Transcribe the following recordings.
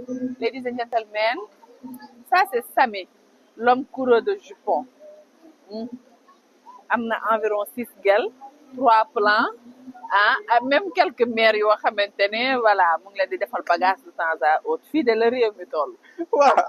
Ladies and gentlemen, ça c'est Samy, l'homme coureur de jupons. Am na environ 6 gel, 3 plans, même quelques mères yoo xamante ne voilà mu ngi leen di defal bagage de temps à autre fii de la réew mi toll. Voilà.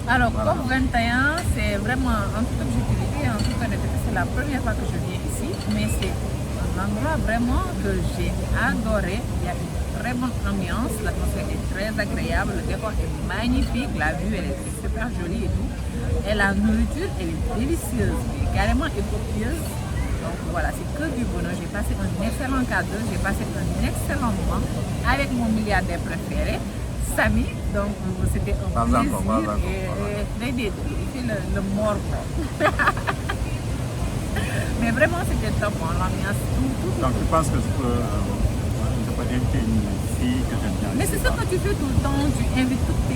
Alors, COP21, c'est vraiment en toute objectivité, en toute honnêteté, c'est la première fois que je viens ici, mais c'est un endroit vraiment que j'ai adoré. Il y a une très bonne ambiance, l'atmosphère est très agréable, le décor est magnifique, la vue elle est super jolie et tout. Et la nourriture, elle est délicieuse, elle est carrément épopieuse. Donc voilà, c'est que du bonheur. J'ai passé un excellent cadeau, j'ai passé un excellent moment avec mon milliardaire préféré, Samy. Donc c'était un plaisir et il fait le mort. Mais vraiment c'était top, l'ambiance, tout. Donc tu penses que je peux inviter une fille que j'aime bien? Mais c'est ce que tu fais tout le temps, tu invites toutes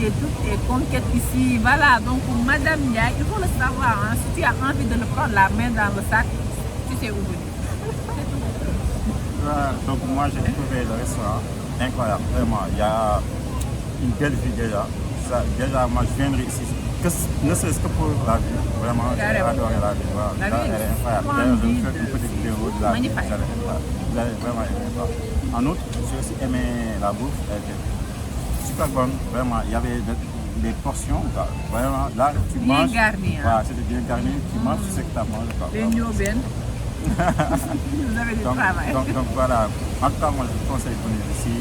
tes conquêtes ici. Voilà, donc Madame Ndiaye, il faut le savoir, hein, si tu as envie de le prendre la main dans le sac, tu sais où venir. Donc moi j'ai trouvé le restaurant incroyable, vraiment. Il y a une belle vue déjà. Déjà moi je viendrai ici, ne serait-ce que pour la vue. Vraiment, j'ai adoré la vue. Voilà. La vue elle est incroyable. D'ailleurs, je vais faire une petite vidéo de la vue. Vous allez vraiment aimer ça. En outre, j'ai aussi aimé la bouffe. Elle était super bonne. Vraiment, il y avait des portions. Vraiment, là, tu bien manges. Garni, hein. Voilà, c'était bien garni. Tu manges, tu sais que tu as mangé. Les Nioben. Vous avez du travail. Donc voilà, en tout cas, moi je vous conseille de venir ici.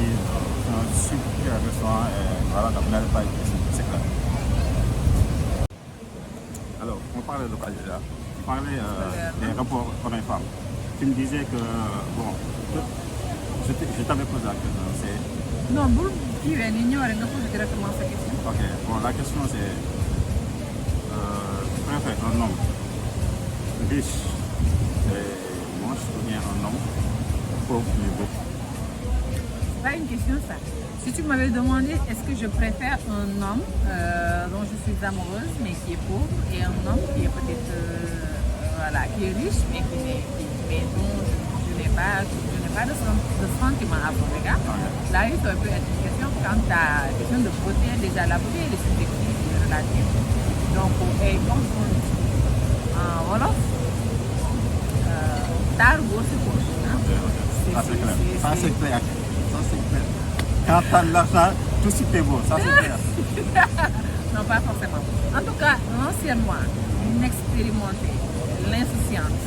C'est un super restaurant. Et voilà, donc vous n'allez pas être ici, c'est clair. Alors, on parlait de quoi déjà? On parlait des rapports hommes-femmes. Tu me disais que, bon, je t'avais posé la question, c'est... Non, boule qui vient ignorer, on pose directement cette question. Ok, bon, la question c'est, tu préfères un homme riche et moche ou bien un homme pauvre mais beau? C'est pas une question ça. Si tu m'avais demandé est-ce que je préfère un homme dont je suis amoureuse mais qui est pauvre et un homme qui est peut-être voilà, qui est riche mais dont je n'ai pas de sentiment à son égard. Okay. Là, il peut être une question quand tu as une question de beauté, déjà la beauté elle est subjective, elle est relative. Donc, et comme on dit en Wolof, tar beau c'est beau. Ça c'est clair. Ça c'est clair. Ça c'est clair. Quand tu as de l'argent, tout ce qui est beau, ça c'est clair. Non, pas forcément. En tout cas, anciennement, inexpérimentée, l'insouciante,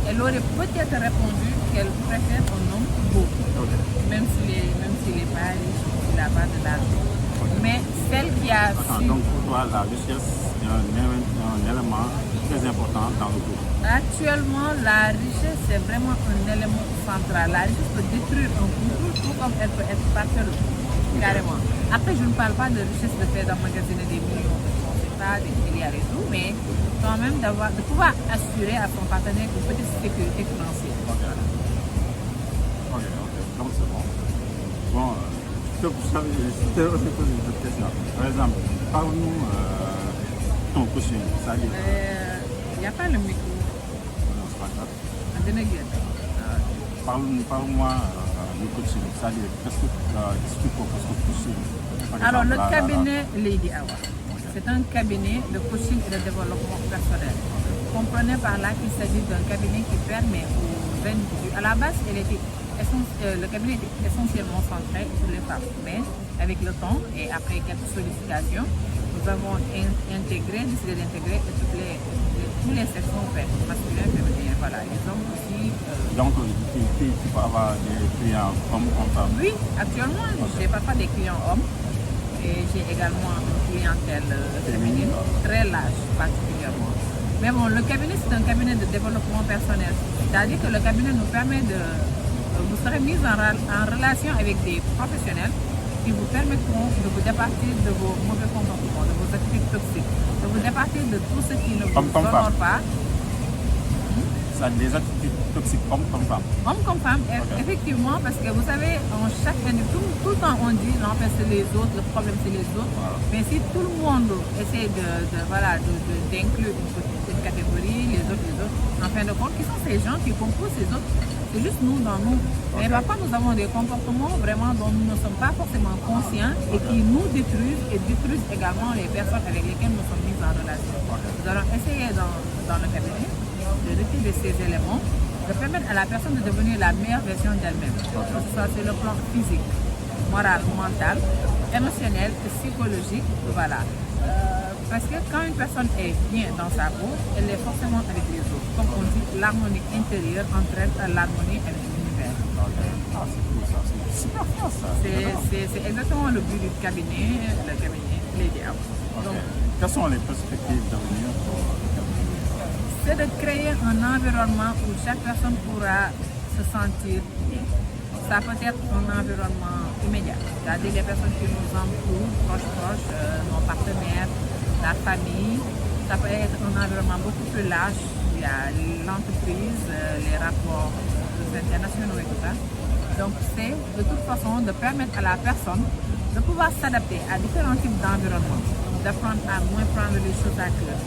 elle aurait peut-être répondu qu'elle préfère un homme beau, okay. Même s'il n'est pas riche, s'il n'a pas de l'argent. Okay. Mais celle qui a su... Donc pour toi, la richesse est un élément très important dans le couple. Actuellement, la richesse c'est vraiment un élément central. La richesse peut détruire un couple, tout comme elle peut être parfaite, carrément. Après, je ne parle pas de richesse de faire d'emmagasiner des millions, c'est pas des milliards et tout, mais quand même de pouvoir assurer à son partenaire une petite sécurité financière. Ok, donc c'est bon. Bon, je t'ai aussi posé une autre question. Par exemple, parle-nous ton coaching, ça dit. Il n'y a pas le micro. Non, c'est pas ça. Parle-moi du coaching, ça dit, qu'est-ce que tu proposes comme coaching? Alors, le cabinet Lady Awa, c'est un cabinet de coaching et de développement personnel. Comprenez par là qu'il s'agit d'un cabinet qui permet aux individus, à la base, le cabinet était essentiellement centré sur les femmes, mais avec le temps et après quelques sollicitations, nous avons décidé d'intégrer tous les sexes sont faits, masculin, féminin, voilà. Les hommes aussi. Donc, tu peux avoir des clients hommes comme femmes? Oui, actuellement, j'ai parfois des clients hommes et j'ai également une clientèle féminine, très large particulièrement. Mais bon, le cabinet, c'est un cabinet de développement personnel. C'est-à-dire que le cabinet nous permet de... Vous serez mis en relation avec des professionnels qui vous permettront de vous départir de vos mauvais comportements, de vos activités toxiques, de vous départir de tout ce qui ne vous honore pas. Ça a des attitudes toxiques, hommes comme femmes. Hommes comme femmes, okay. Effectivement, parce que vous savez, tout le temps on dit non, c'est les autres, le problème c'est les autres. Voilà. Mais si tout le monde essaie d'inclure une catégorie, les autres, en fin de compte, qui sont ces gens qui composent ces autres? C'est juste nous dans nous. Okay. Mais parfois nous avons des comportements vraiment dont nous ne sommes pas forcément conscients et qui nous détruisent et détruisent également les personnes avec lesquelles nous sommes mis en relation. Okay. Nous allons essayer dans le cabinet de retirer ces éléments, de permettre à la personne de devenir la meilleure version d'elle-même, que ce soit sur le plan physique, moral, mental, émotionnel, psychologique, voilà. Parce que quand une personne est bien dans sa peau, elle est forcément avec les autres. Comme on dit, l'harmonie intérieure entraîne l'harmonie avec l'univers. Ah, c'est cool ça, c'est super fort ça. C'est exactement le but du cabinet, le cabinet l'idéal. Okay. Quelles sont les perspectives d'avenir pour le cabinet? C'est de créer un environnement où chaque personne pourra se sentir bien. Ça peut être un environnement immédiat, c'est-à-dire les personnes qui nous entourent, proches, nos partenaires, la famille. Ça peut être un environnement beaucoup plus large. Il y a l'entreprise, les rapports internationaux et tout ça. Donc c'est de toute façon de permettre à la personne de pouvoir s'adapter à différents types d'environnements, d'apprendre à moins prendre les choses à cœur,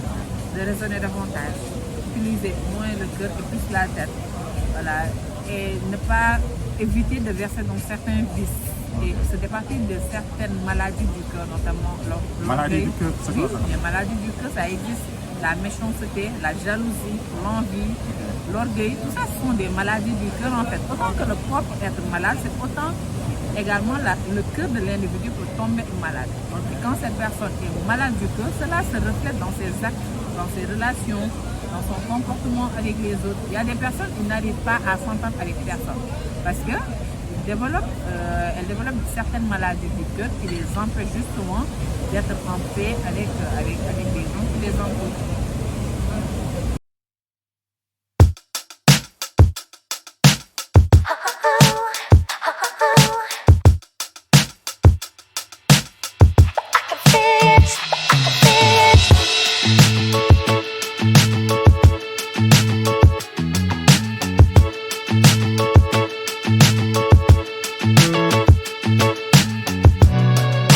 de raisonner davantage, utiliser moins le cœur et plus la tête, voilà, et ne pas éviter de verser dans certains vices et se départir de certaines maladies du cœur, notamment l'orgueil. Maladie du cœur, c'est quoi ça? Les maladies du cœur, ça existe. La méchanceté, la jalousie, l'envie, l'orgueil, tout ça sont des maladies du cœur en fait. Autant que le corps peut être malade, c'est autant également le cœur de l'individu peut tomber malade. Donc quand cette personne est malade du cœur, cela se reflète dans ses actes, dans ses relations, dans son comportement avec les autres. Il y a des personnes qui n'arrivent pas à s'entendre avec personne parce que elles développent certaines maladies du cœur qui les empêchent justement d'être en paix avec les gens qui les entourent.